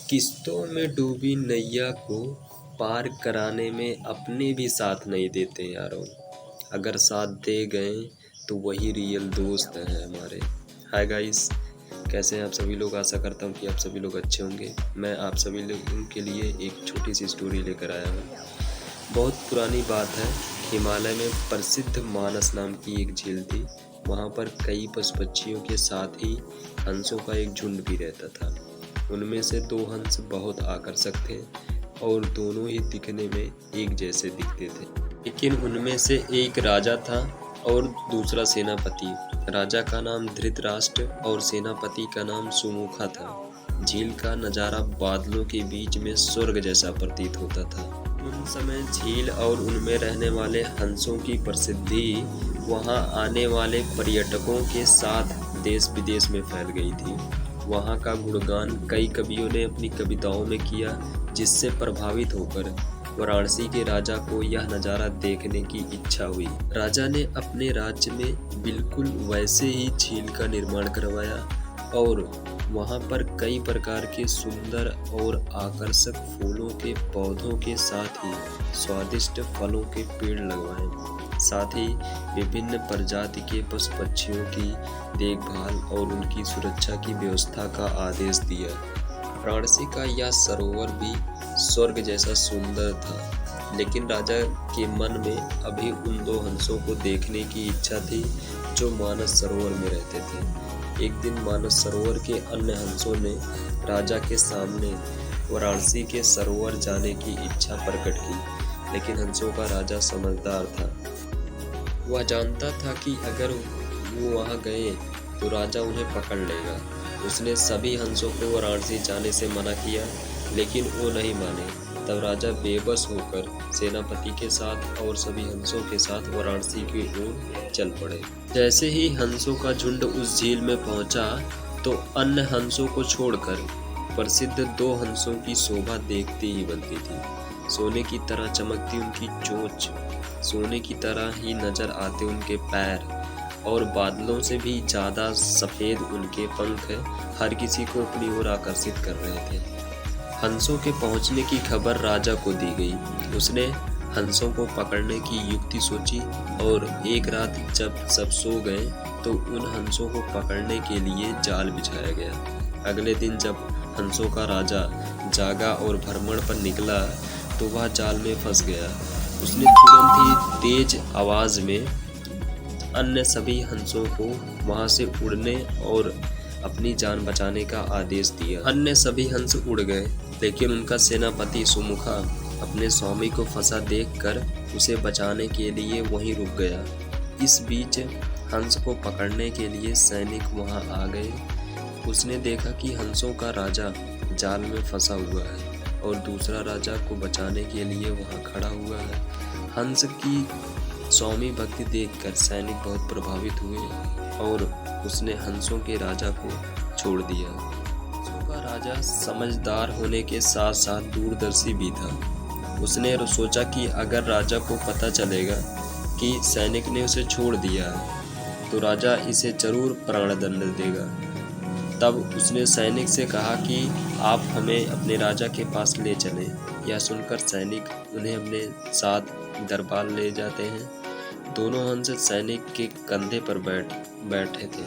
किश्तों में डूबी नैया को पार कराने में अपने भी साथ नहीं देते यारों। अगर साथ दे गए तो वही रियल दोस्त हैं हमारे। हाय गाइस, कैसे हैं आप सभी लोग। आशा करता हूँ कि आप सभी लोग अच्छे होंगे। मैं आप सभी लोगों के लिए एक छोटी सी स्टोरी लेकर आया हूँ। बहुत पुरानी बात है। हिमालय में प्रसिद्ध मानस नाम की एक झील थी। वहाँ पर कई पशु पक्षियों के साथ ही हंसों का एक झुंड भी रहता था। उनमें से दो हंस बहुत आकर्षक थे और दोनों ही दिखने में एक जैसे दिखते थे। लेकिन उनमें से एक राजा था और दूसरा सेनापति। राजा का नाम धृतराष्ट्र और सेनापति का नाम सुमुखा था। झील का नज़ारा बादलों के बीच में स्वर्ग जैसा प्रतीत होता था। उन समय झील और उनमें रहने वाले हंसों की प्रसिद्धि वहां आने वाले पर्यटकों के साथ देश विदेश में फैल गई थी। वहां का गुणगान कई कवियों ने अपनी कविताओं में किया, जिससे प्रभावित होकर वाराणसी के राजा को यह नज़ारा देखने की इच्छा हुई। राजा ने अपने राज्य में बिल्कुल वैसे ही झील का निर्माण करवाया और वहां पर कई प्रकार के सुंदर और आकर्षक फूलों के पौधों के साथ ही स्वादिष्ट फलों के पेड़ लगवाए। साथ ही विभिन्न प्रजाति के पशु पक्षियों की देखभाल और उनकी सुरक्षा की व्यवस्था का आदेश दिया। वाराणसी का यह सरोवर भी स्वर्ग जैसा सुंदर था, लेकिन राजा के मन में अभी उन दो हंसों को देखने की इच्छा थी जो मानस सरोवर में रहते थे। एक दिन मानस सरोवर के अन्य हंसों ने राजा के सामने वाराणसी के सरोवर जाने की इच्छा प्रकट की, लेकिन हंसों का राजा समझदार था। वह जानता था कि अगर वो वहां गए तो राजा उन्हें पकड़ लेगा। उसने सभी हंसों को वाराणसी जाने से मना किया, लेकिन वो नहीं माने। तब राजा बेबस होकर सेनापति के साथ और सभी हंसों के साथ वाराणसी की ओर चल पड़े। जैसे ही हंसों का झुंड उस झील में पहुंचा तो अन्य हंसों को छोड़कर प्रसिद्ध दो हंसों की शोभा देखते ही बनती थी। सोने की तरह चमकती उनकी चोंच, सोने की तरह ही नजर आते उनके पैर और बादलों से भी ज्यादा सफेद उनके पंख हर किसी को अपनी ओर आकर्षित कर रहे थे। हंसों के पहुंचने की खबर राजा को दी गई। उसने हंसों को पकड़ने की युक्ति सोची और एक रात जब सब सो गए तो उन हंसों को पकड़ने के लिए जाल बिछाया गया। अगले दिन जब हंसों का राजा जागा और भ्रमण पर निकला तो वह जाल में फंस गया। उसने तुरंत ही तेज आवाज में अन्य सभी हंसों को वहां से उड़ने और अपनी जान बचाने का आदेश दिया। अन्य सभी हंस उड़ गए, लेकिन उनका सेनापति सुमुखा अपने स्वामी को फंसा देखकर उसे बचाने के लिए वहीं रुक गया। इस बीच हंस को पकड़ने के लिए सैनिक वहां आ गए। उसने देखा कि हंसों का राजा जाल में फंसा हुआ है और दूसरा राजा को बचाने के लिए वहां खड़ा हुआ है। हंस की स्वामी भक्ति देखकर सैनिक बहुत प्रभावित हुए और उसने हंसों के राजा को छोड़ दिया। हंसों का राजा समझदार होने के साथ साथ दूरदर्शी भी था। उसने सोचा कि अगर राजा को पता चलेगा कि सैनिक ने उसे छोड़ दिया है तो राजा इसे जरूर प्राणदंड देगा। तब उसने सैनिक से कहा कि आप हमें अपने राजा के पास ले चलें। यह सुनकर सैनिक उन्हें अपने साथ दरबार ले जाते हैं। दोनों हंस सैनिक के कंधे पर बैठे थे।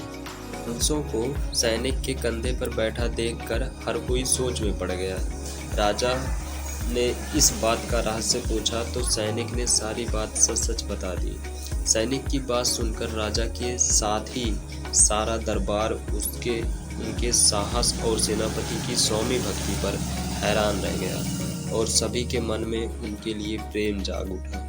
हंसों को सैनिक के कंधे पर बैठा देखकर हर कोई सोच में पड़ गया। राजा ने इस बात का रहस्य पूछा तो सैनिक ने सारी बात सच सच बता दी। सैनिक की बात सुनकर राजा के साथ ही सारा दरबार उनके साहस और सेनापति की स्वामी भक्ति पर हैरान रह गया और सभी के मन में उनके लिए प्रेम जाग उठा।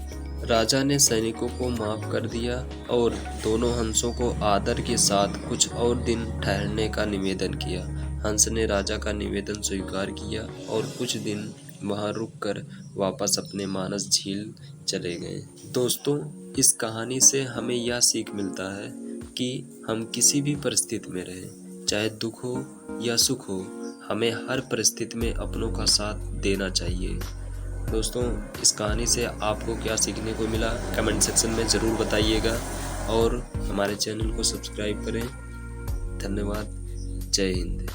राजा ने सैनिकों को माफ कर दिया और दोनों हंसों को आदर के साथ कुछ और दिन ठहरने का निवेदन किया। हंस ने राजा का निवेदन स्वीकार किया और कुछ दिन वहां रुककर वापस अपने मानस झील चले गए। दोस्तों, इस कहानी से हमें यह सीख मिलता है कि हम किसी भी परिस्थिति में रहें, चाहे दुख हो या सुख हो, हमें हर परिस्थिति में अपनों का साथ देना चाहिए। दोस्तों, इस कहानी से आपको क्या सीखने को मिला कमेंट सेक्शन में ज़रूर बताइएगा और हमारे चैनल को सब्सक्राइब करें। धन्यवाद। जय हिंद।